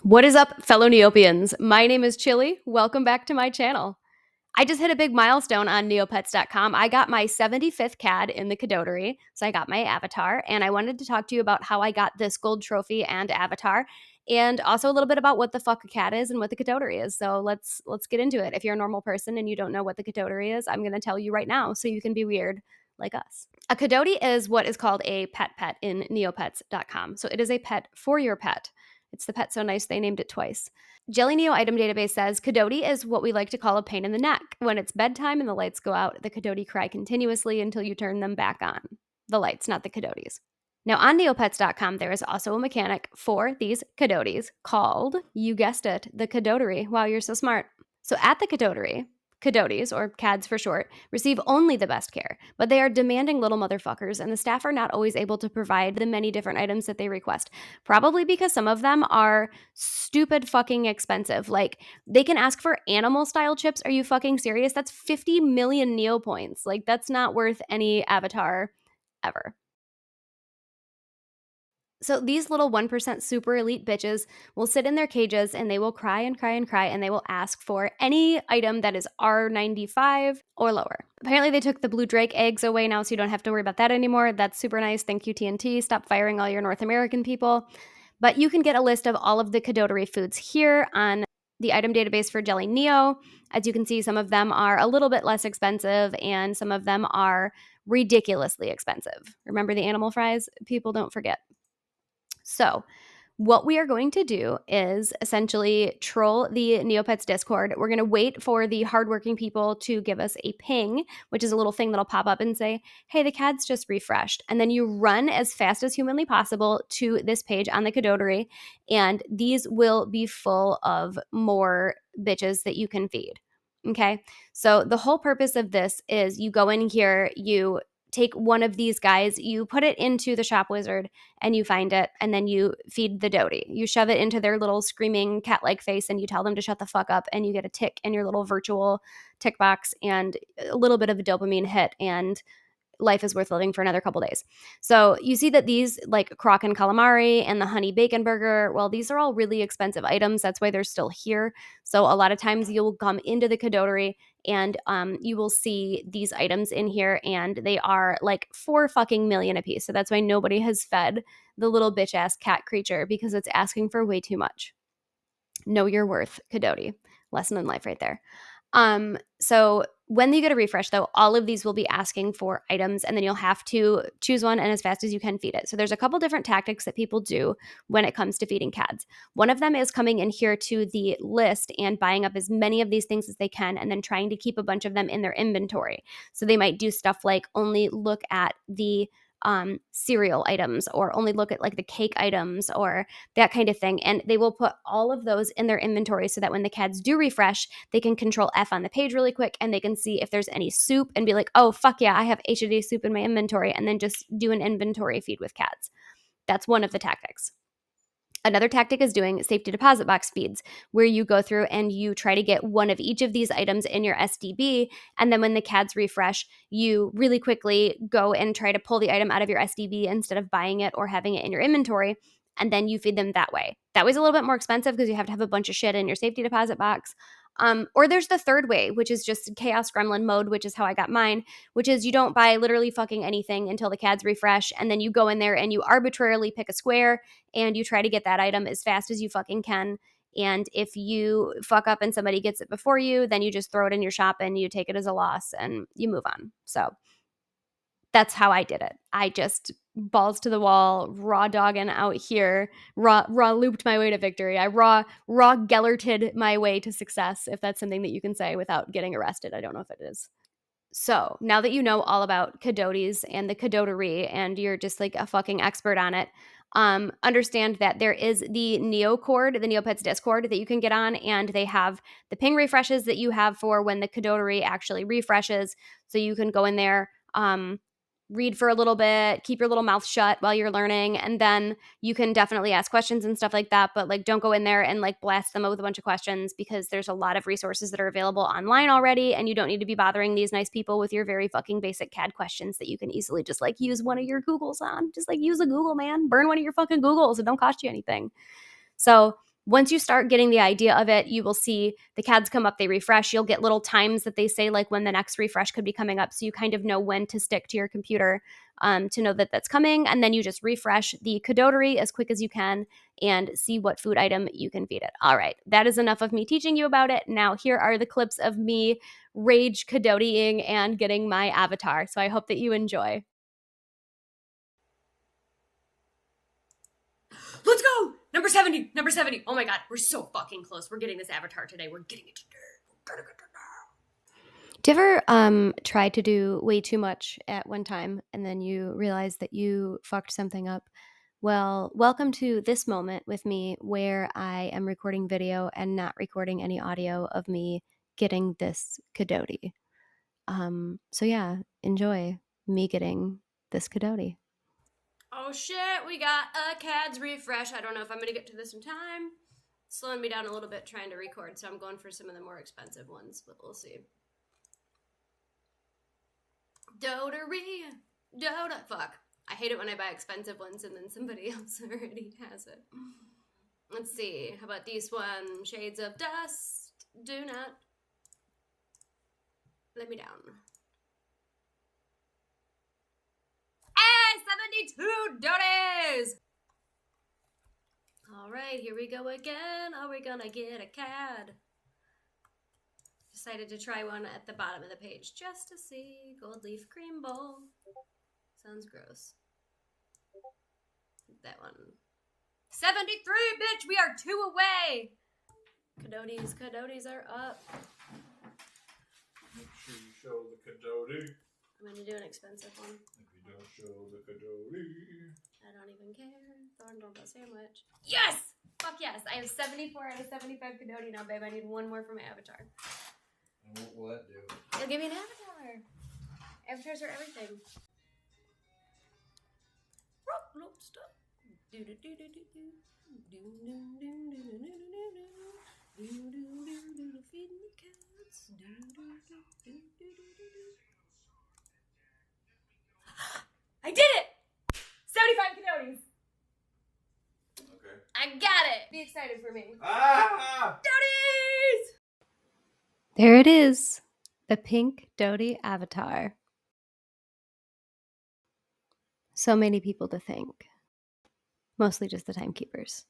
What is up, fellow Neopians? My name is Chili. Welcome back to my channel. I just hit a big milestone on Neopets.com. I got my 75th CAD in the Kadoatery, so I got my avatar, and I wanted to talk to you about how I got this gold trophy and avatar, and also a little bit about what the fuck a CAD is and what the Kadoatery is. So let's get into it. If you're a normal person and you don't know what the Kadoatery is, I'm going to tell you right now so you can be weird like us. A Kadoatery is what is called a pet in Neopets.com. So it is a pet for your pet. It's the pet so nice they named it twice. Jelly Neo item database says Kadoatery is what we like to call a pain in the neck. When it's bedtime and the lights go out, the Kadoatery cry continuously until you turn them back on. The lights, not the Kadoaties. Now on Neopets.com, there is also a mechanic for these Kadoaties called, you guessed it, the Kadoatery. Wow, you're so smart. So at the Kadoatery, Kadoaties, or CADs for short, receive only the best care, but they are demanding little motherfuckers, and the staff are not always able to provide the many different items that they request, probably because some of them are stupid fucking expensive. Like, they can ask for animal-style chips. Are you fucking serious? That's 50 million Neo points. Like, that's not worth any avatar ever. So these little 1% super elite bitches will sit in their cages and they will cry and cry and cry and they will ask for any item that is R95 or lower. Apparently they took the blue drake eggs away now, so you don't have to worry about that anymore. That's super nice. Thank you, TNT. Stop firing all your North American people. But you can get a list of all of the Kadoatery foods here on the item database for Jelly Neo. As you can see, some of them are a little bit less expensive and some of them are ridiculously expensive. Remember the animal fries? People don't forget. So what we are going to do is essentially troll the Neopets Discord. We're going to wait for the hardworking people to give us a ping, which is a little thing that'll pop up and say, hey, the CAD's just refreshed. And then you run as fast as humanly possible to this page on the Kadoatery, and these will be full of more bitches that you can feed. Okay, so the whole purpose of this is you go in here, you take one of these guys, you put it into the shop wizard, and you find it, and then you feed the doty. You shove it into their little screaming cat-like face, and you tell them to shut the fuck up, and you get a tick in your little virtual tick box and a little bit of a dopamine hit, and life is worth living for another couple days. So you see that these, like crock and calamari and the honey bacon burger, well, these are all really expensive items. That's why they're still here. So a lot of times you'll come into the Kadoatery and you will see these items in here, and they are like 4 fucking million a piece. So that's why nobody has fed the little bitch ass cat creature, because it's asking for way too much. Know your worth, Kadoaty. Lesson in life right there. So when you get a refresh, though, all of these will be asking for items, and then you'll have to choose one and as fast as you can feed it. So there's a couple different tactics that people do when it comes to feeding CADs. One of them is coming in here to the list and buying up as many of these things as they can, and then trying to keep a bunch of them in their inventory. So they might do stuff like only look at the cereal items, or only look at like the cake items or that kind of thing. And they will put all of those in their inventory so that when the CADs do refresh, they can control F on the page really quick, and they can see if there's any soup and be like, oh, fuck yeah, I have HOD soup in my inventory, and then just do an inventory feed with CADs. That's one of the tactics. Another tactic is doing safety deposit box feeds, where you go through and you try to get one of each of these items in your SDB, and then when the CADs refresh, you really quickly go and try to pull the item out of your SDB instead of buying it or having it in your inventory, and then you feed them that way. That way's a little bit more expensive because you have to have a bunch of shit in your safety deposit box. Or there's the third way, which is just chaos gremlin mode, which is how I got mine, which is you don't buy literally fucking anything until the CADs refresh, and then you go in there and you arbitrarily pick a square and you try to get that item as fast as you fucking can. And if you fuck up and somebody gets it before you, then you just throw it in your shop and you take it as a loss and you move on. So that's how I did it. I just balls to the wall, raw dogging out here, raw looped my way to victory. I raw Gellerted my way to success, if that's something that you can say without getting arrested. I don't know if it is. So now that you know all about Kadoaties and the Kadoatery, and you're just like a fucking expert on it, understand that there is the Neocord, the Neopets Discord that you can get on, and they have the ping refreshes that you have for when the Kadoatery actually refreshes. So you can go in there, read for a little bit, keep your little mouth shut while you're learning, and then you can definitely ask questions and stuff like that, but like don't go in there and like blast them with a bunch of questions, because there's a lot of resources that are available online already, and you don't need to be bothering these nice people with your very fucking basic CAD questions that you can easily just like use one of your Googles on. Just like use a Google, man. Burn one of your fucking Googles. It don't cost you anything. So Once you start getting the idea of it, you will see the CADs come up, they refresh. You'll get little times that they say, like when the next refresh could be coming up. So you kind of know when to stick to your computer to know that that's coming. And then you just refresh the Kadoatery as quick as you can and see what food item you can feed it. All right, that is enough of me teaching you about it. Now, here are the clips of me rage Kadoatying and getting my avatar. So I hope that you enjoy. Let's go! Number 70! Number 70! Oh my god, we're so fucking close. We're getting this avatar today. We're getting it today. We're gonna get it now. Do you ever try to do way too much at one time and then you realize that you fucked something up? Well, welcome to this moment with me where I am recording video and not recording any audio of me getting this Kadoaty. So yeah, enjoy me getting this Kadoaty. Oh shit, we got a CADS refresh. I don't know if I'm gonna get to this in time. It's slowing me down a little bit trying to record, so I'm going for some of the more expensive ones, but we'll see. Dotery, fuck. I hate it when I buy expensive ones and then somebody else already has it. Let's see, how about these one? Shades of Dust. Do not let me down. 72 doties! Alright, here we go again. Are we gonna get a CAD? Decided to try one at the bottom of the page just to see. Gold leaf cream bowl. Sounds gross. That one. 73, bitch! We are 2 away! Kadoaties are up. Make sure you show the Kadoaty. I'm gonna do an expensive one. If you don't show the Kadoaty. I don't even care. Thorn don't sandwich. Yes! Fuck yes! I have 74 out of 75 Kadoaty now, babe. I need one more for my avatar. And what will that do? It'll give me an avatar. Avatars are everything. Rope stuff. Do do do do do do. Do do do do do do do do do. Feeding the cats. Do do do do do do do. I did it! 75 Kadoaties. Okay. I got it. Be excited for me. Ah! Doties! There it is. The pink Doty avatar. So many people to thank. Mostly just the timekeepers.